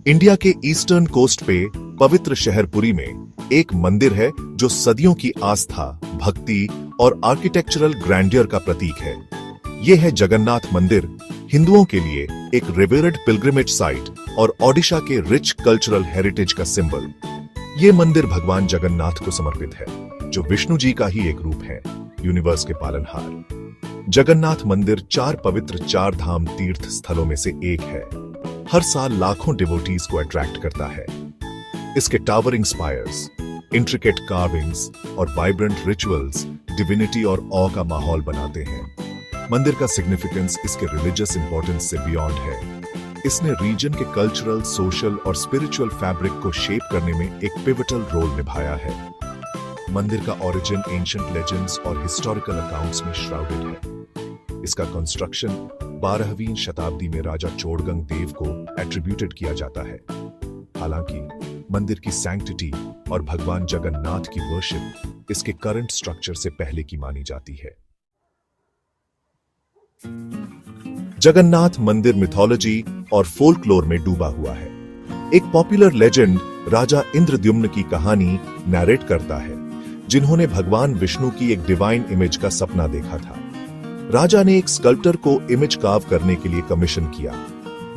India के eastern coast पे पवित्र शहर पुरी में एक मंदिर है जो सदियों की आस्था, भक्ति और आर्किटेक्चरल ग्रैंडियर का प्रतीक है। यह है जगन्नाथ मंदिर, हिंदुओं के लिए एक रिवेरेड पिलग्रिमेज साइट और ओडिशा के रिच कल्चरल हेरिटेज का सिंबल। ये मंदिर भगवान जगन्नाथ को समर्पित है, जो विष्णु जी का ही एक रूप है, यूनिवर्स के पालनहार। जगन्नाथ मंदिर चार पवित्र चार धाम तीर्थ स्थलों में से एक है। हर साल लाखों डिवोटीज को अट्रैक्ट करता है। इसके टावरिंग स्पायर्स, इंट्रिकेट कार्विंग्स और वाइब्रेंट रिचुअल्स डिविनिटी और ऑ का माहौल बनाते हैं। मंदिर का सिग्निफिकेंस इसके रिलीजियस इंपॉर्टेंस से बियॉन्ड है। इसने रीजन के कल्चरल, सोशल और स्पिरिचुअल फैब्रिक को शेप करने में एक पिवटल रोल निभाया है। मंदिर का ओरिजिन एंशिएंट लेजेंड्स और हिस्टोरिकल अकाउंट्स में श्राउडेड है। इसका कंस्ट्रक्शन 12वीं शताब्दी में राजा चोड़गंग देव को एट्रीब्यूटेड किया जाता है। हालांकि मंदिर की सैंक्टिटी और भगवान जगन्नाथ की वर्शिप इसके करंट स्ट्रक्चर से पहले की मानी जाती है। जगन्नाथ मंदिर मिथोलॉजी और फोल्कलोर में डूबा हुआ है। एक पॉपुलर लेजेंड राजा इंद्रद्युम्न की कहानी नैरेट करता है, जिन्होंने भगवान विष्णु की एक डिवाइन इमेज का सपना देखा था। राजा ने एक स्कल्प्टर को इमेज कार्व करने के लिए कमीशन किया,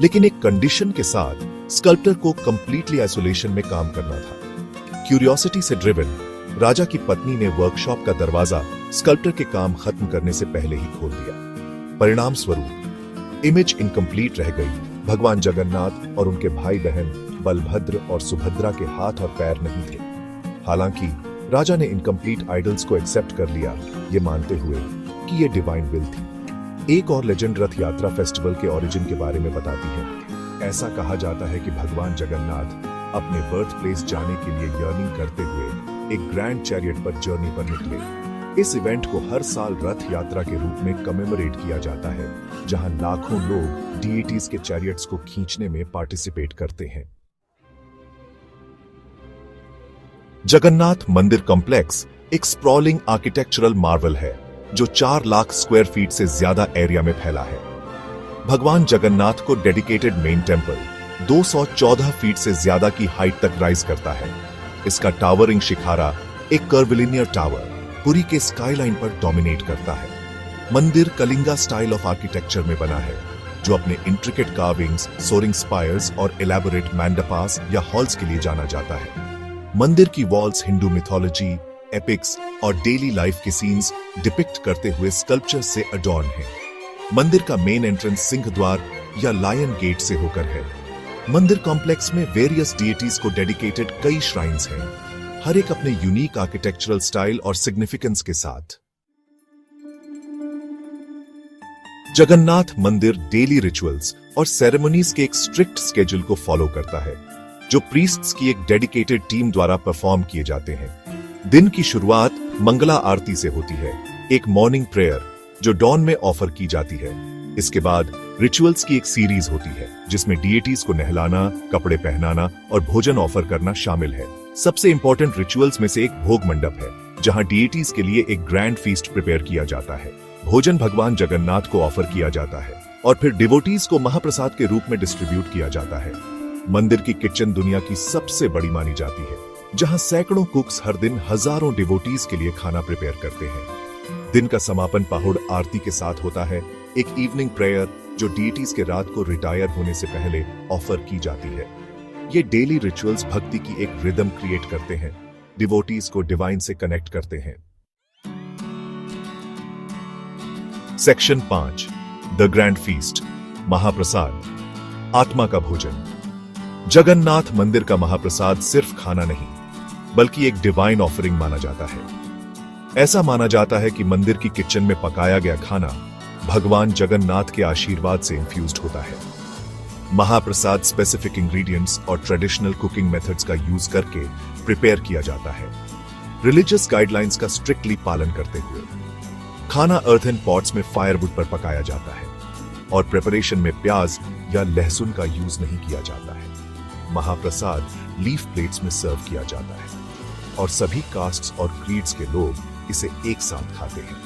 लेकिन एक कंडीशन के साथ स्कल्प्टर को कंप्लीटली आइसोलेशन में काम करना था। क्यूरियोसिटी से ड्रिवन राजा की पत्नी ने वर्कशॉप का दरवाजा स्कल्प्टर के काम खत्म करने से पहले ही खोल दिया। परिणाम स्वरूप इमेज इनकम्प्लीट रह गई। भगवान जगन्नाथ और उनके भाई बहन बलभद्र और सुभद्रा के हाथ और पैर नहीं थे। हालांकि राजा ने इनकम्प्लीट आइडल्स को एक्सेप्ट कर लिया, ये मानते हुए कि ये डिवाइन विल थी। एक और लेजेंड रथ यात्रा फेस्टिवल के ओरिजिन के बारे में बताती है। ऐसा कहा जाता है कि भगवान जगन्नाथ अपने बर्थ प्लेस जाने के लिए यर्निंग करते हुए एक ग्रैंड चैरियट पर जर्नी पर निकले। इस इवेंट को हर साल रथ यात्रा के रूप में कमेमोरेट किया जाता है, जहां लाखों लोग डीईटीज के चैरियट्स को खींचने में पार्टिसिपेट करते हैं। जगन्नाथ मंदिर कॉम्प्लेक्स एक स्प्रॉलिंग आर्किटेक्चरल मार्वल है, जो 4 लाख स्क्वायर फीट से ज्यादा एरिया में फैला है। भगवान जगन्नाथ को डेडिकेटेड मेन टेंपल 214 फीट से ज्यादा की हाइट तक राइज करता है। इसका टावरिंग शिखारा, एक कर्विलिनियर टावर, पुरी के स्काईलाइन पर डोमिनेट करता है। मंदिर कलिंगा स्टाइल ऑफ आर्किटेक्चर में बना है, जो अपने इंट्रिकेट कार्विंग्स, सोरिंग स्पायर्स और एलैबोरेट मैंडपास या हॉल्स के लिए जाना जाता है। मंदिर की वॉल्स हिंदू मिथोलॉजी, एपिक्स और डेली लाइफ के सीन्स डिपिक्ट करते हुए स्कल्पचर से अडॉर्न है। मंदिर का मेन एंट्रेंस सिंह द्वार या लायन गेट से होकर है। मंदिर कॉम्प्लेक्स में वेरियस डीईटीज को डेडिकेटेड कई श्राइन्स हैं, हर एक अपने यूनिक आर्किटेक्चरल स्टाइल और सिग्निफिकेंस के साथ। जगन्नाथ मंदिर डेली रिचुअल्स और सेरेमनीज के एक स्ट्रिक्ट स्केड्यूल को फॉलो करता है, जो प्रीस्ट्स की एक डेडिकेटेड टीम द्वारा परफॉर्म किए जाते हैं। दिन की शुरुआत मंगला आरती से होती है, एक मॉर्निंग प्रेयर जो डॉन में ऑफर की जाती है। इसके बाद रिचुअल्स की एक सीरीज होती है, जिसमें डीईटीज को नहलाना, कपड़े पहनाना और भोजन ऑफर करना शामिल है। सबसे इंपॉर्टेंट रिचुअल्स में से एक भोग मंडप है, जहां डीईटीज के लिए एक ग्रैंड फीस्ट प्रिपेयर किया जाता है। भोजन भगवान जगन्नाथ को ऑफर किया जाता है और फिर डिवोटीज को महाप्रसाद के रूप में डिस्ट्रीब्यूट किया जाता है। मंदिर की किचन दुनिया की सबसे बड़ी मानी जाती है, जहां सैकड़ों कुक्स हर दिन हजारों डिवोटीज के लिए खाना प्रिपेयर करते हैं। दिन का समापन पहुड़ आरती के साथ होता है, एक इवनिंग प्रेयर जो डीईटीज के रात को रिटायर होने से पहले ऑफर की जाती है। ये डेली रिचुअल्स भक्ति की एक रिदम क्रिएट करते हैं, डिवोटीज को डिवाइन से कनेक्ट करते हैं। सेक्शन 5, द ग्रैंड फीस्ट, महाप्रसाद, आत्मा का भोजन। जगन्नाथ मंदिर का महाप्रसाद सिर्फ खाना नहीं, बल्कि एक डिवाइन ऑफरिंग माना जाता है। ऐसा माना जाता है कि मंदिर की किचन में पकाया गया खाना भगवान जगन्नाथ के आशीर्वाद से इंफ्यूज्ड होता है। महाप्रसाद स्पेसिफिक इंग्रेडिएंट्स और ट्रेडिशनल कुकिंग मेथड्स का यूज करके प्रिपेयर किया जाता है, रिलीजियस गाइडलाइंस का स्ट्रिक्टली पालन करते हुए। खाना अर्थन पॉट्स में फायरवुड पर पकाया जाता है और प्रिपरेशन में प्याज या लहसुन का यूज नहीं किया जाता है। महाप्रसाद लीफ प्लेट्स में सर्व किया जाता है और सभी कास्ट्स और क्रीड्स के लोग इसे एक साथ खाते हैं,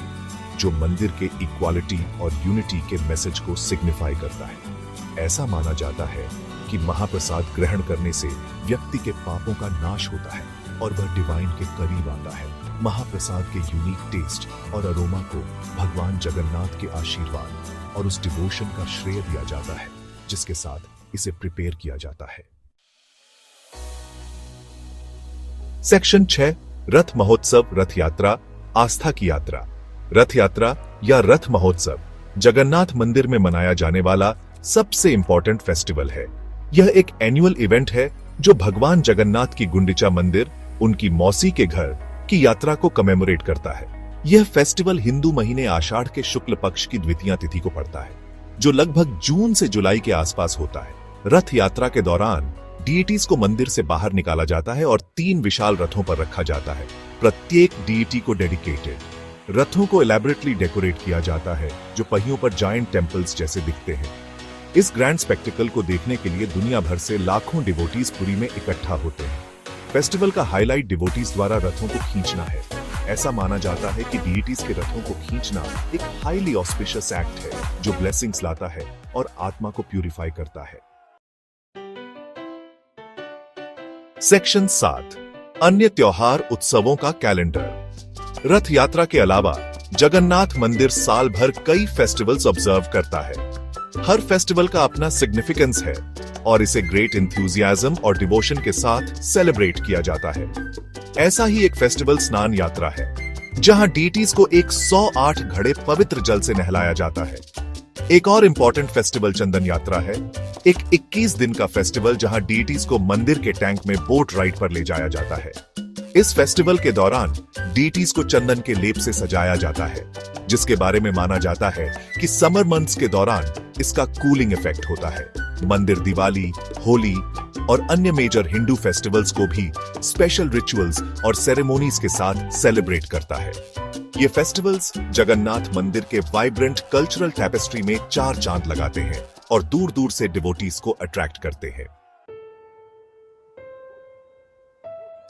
जो मंदिर के इक्वालिटी और यूनिटी के मैसेज को सिग्निफाई करता है। ऐसा माना जाता है कि कि महाप्रसाद ग्रहण करने से व्यक्ति के पापों का नाश होता है और वह डिवाइन के करीब आता है। महाप्रसाद के यूनिक टेस्ट और अरोमा को भगवान जगन्नाथ के आशीर्वाद और उस डिवोशन का श्रेय दिया जाता है जिसके साथ इसे प्रिपेयर किया जाता है। सेक्शन 6 रथ महोत्सव, रथ यात्रा, आस्था की यात्रा। रथ यात्रा या रथ महोत्सव जगन्नाथ मंदिर में मनाया जाने वाला सबसे इंपॉर्टेंट फेस्टिवल है। यह एक एनुअल इवेंट है जो भगवान जगन्नाथ की गुंडिचा मंदिर, उनकी मौसी के घर की यात्रा को कमेमोरेट करता है। यह फेस्टिवल हिंदू महीने आषाढ़ के शुक्ल पक्ष की द्वितीया तिथि को पड़ता है, जो लगभग जून से जुलाई के आसपास होता है। रथ यात्रा के दौरान डीईटीज को मंदिर से बाहर निकाला जाता है और 3 विशाल रथों पर रखा जाता है, प्रत्येक डीईटी को डेडिकेटेड। रथों को एलैबोरेटली डेकोरेट किया जाता है जो पहियों पर जायंट टेम्पल्स जैसे दिखते हैं। इस ग्रैंड स्पेक्टिकल को देखने के लिए दुनिया भर से लाखों डिवोटीज पुरी में इकट्ठा होते हैं। फेस्टिवल का हाईलाइट डिवोटीज द्वारा रथों को खींचना है। ऐसा माना जाता है कि डीईटीज के रथों को खींचना एक हाईली ऑस्पिशियस एक्ट है जो ब्लेसिंग्स लाता है और आत्मा को प्यूरिफाई करता है। सेक्शन 7 अन्य त्योहार उत्सवों का कैलेंडर। रथ यात्रा के अलावा जगन्नाथ मंदिर साल भर कई फेस्टिवल्स ऑब्जर्व करता है। हर फेस्टिवल का अपना सिग्निफिकेंस है और इसे ग्रेट एंथुसियाज्म और डिवोशन के साथ सेलिब्रेट किया जाता है। ऐसा ही एक फेस्टिवल स्नान यात्रा है जहां डीटीज को 108 घड़े पवित्र जल से नहलाया जाता है। एक और इंपॉर्टेंट फेस्टिवल चंदन यात्रा है, एक 21 दिन का फेस्टिवल जहां डीटीज को मंदिर के टैंक में बोट राइड पर ले जाया जाता है। इस फेस्टिवल के दौरान डीटीज को चंदन के लेप से सजाया जाता है, जिसके बारे में माना जाता है कि समर मंथ्स के दौरान इसका कूलिंग इफेक्ट होता है। मंदिर दिवाली, होली और अन्य मेजर हिंदू फेस्टिवल्स को भी स्पेशल रिचुअल्स और सेरेमोनीज के साथ सेलिब्रेट करता है। ये फेस्टिवल्स जगन्नाथ मंदिर के वाइब्रेंट कल्चरल टैपेस्ट्री में 4 चांद लगाते हैं और दूर दूर से डिवोटीज को अट्रैक्ट करते हैं।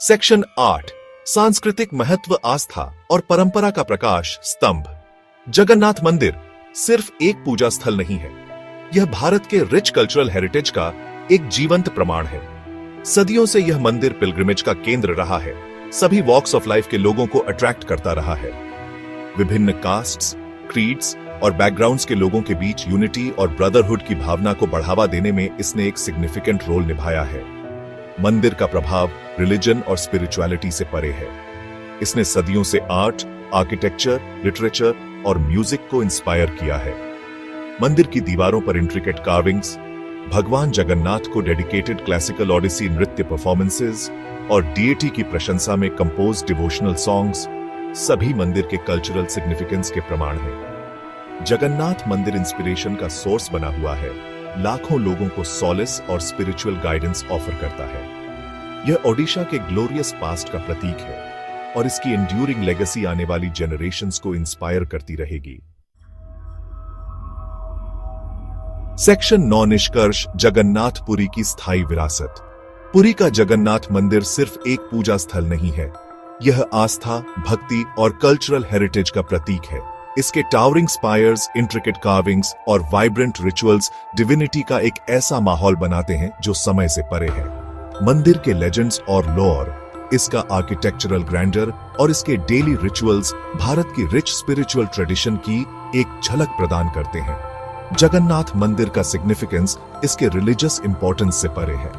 सेक्शन 8 सांस्कृतिक महत्व, आस्था और परंपरा का प्रकाश स्तंभ। जगन्नाथ मंदिर सिर्फ एक पूजा स्थल नहीं है, यह भारत के रिच कल्चरल हेरिटेज का एक जीवंत प्रमाण है। सदियों से यह मंदिर पिलग्रिमेज का केंद्र रहा है, सभी वॉक्स ऑफ लाइफ के लोगों को अट्रैक्ट करता रहा है। विभिन्न कास्ट्स, क्रीड्स और बैकग्राउंड्स के लोगों के बीच यूनिटी और ब्रदरहुड की भावना को बढ़ावा देने में इसने एक सिग्निफिकेंट रोल निभाया है। मंदिर का प्रभाव रिलीजन और स्पिरिचुअलिटी से परे है। इसने सदियों से आर्ट, आर्किटेक्चर, लिटरेचर और म्यूजिक को इंस्पायर किया है। मंदिर की दीवारों पर इंट्रिकेट कार्विंग्स, भगवान जगन्नाथ को डेडिकेटेड क्लासिकल ओडिसी नृत्य परफॉर्मेंसेस और डीईटी की प्रशंसा में कंपोज डिवोशनल सॉन्ग्स सभी मंदिर के कल्चरल सिग्निफिकेंस के प्रमाण हैं। जगन्नाथ मंदिर इंस्पिरेशन का सोर्स बना हुआ है, लाखों लोगों को सॉलिस और स्पिरिचुअल गाइडेंस ऑफर करता है। यह ओडिशा के ग्लोरियस पास्ट का प्रतीक है और इसकी एंड्यूरिंग लेगेसी आने वाली जनरेशंस को इंस्पायर करती रहेगी। सेक्शन 9 निष्कर्ष, जगन्नाथ पुरी की स्थायी विरासत। पुरी का जगन्नाथ मंदिर सिर्फ एक पूजा स्थल नहीं है, यह आस्था, भक्ति और कल्चरल हेरिटेज का प्रतीक है। इसके टावरिंग स्पायर्स, इंट्रिकेट कार्विंग्स और वाइब्रेंट रिचुअल्स डिविनिटी का एक ऐसा माहौल बनाते हैं जो समय से परे है। मंदिर के लेजेंड्स और लॉर, इसका आर्किटेक्चरल ग्रैंडर और इसके डेली रिचुअल्स भारत की रिच स्पिरिचुअल ट्रेडिशन की एक झलक प्रदान करते हैं। जगन्नाथ मंदिर का सिग्निफिकेंस इसके रिलीजियस इंपॉर्टेंस से परे है।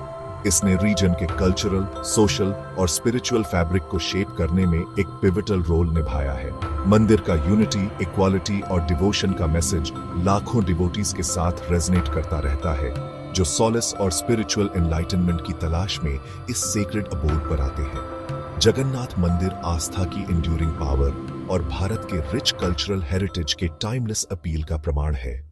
इसने रीजन के कल्चरल, सोशल और स्पिरिचुअल फैब्रिक को शेप करने में एक पिवटल रोल निभाया है। मंदिर का यूनिटी, इक्वालिटी और डिवोशन का मैसेज लाखों डिवोटीज के साथ रेजनेट करता रहता है, जो सॉलिस और स्पिरिचुअल एनलाइटनमेंट की तलाश में इस सेक्रेड अबोर्ड पर आते हैं। जगन्नाथ मंदिर आस्था की एंड्यूरिंग पावर और भारत के रिच कल्चरल हेरिटेज के टाइमलेस अपील का प्रमाण है।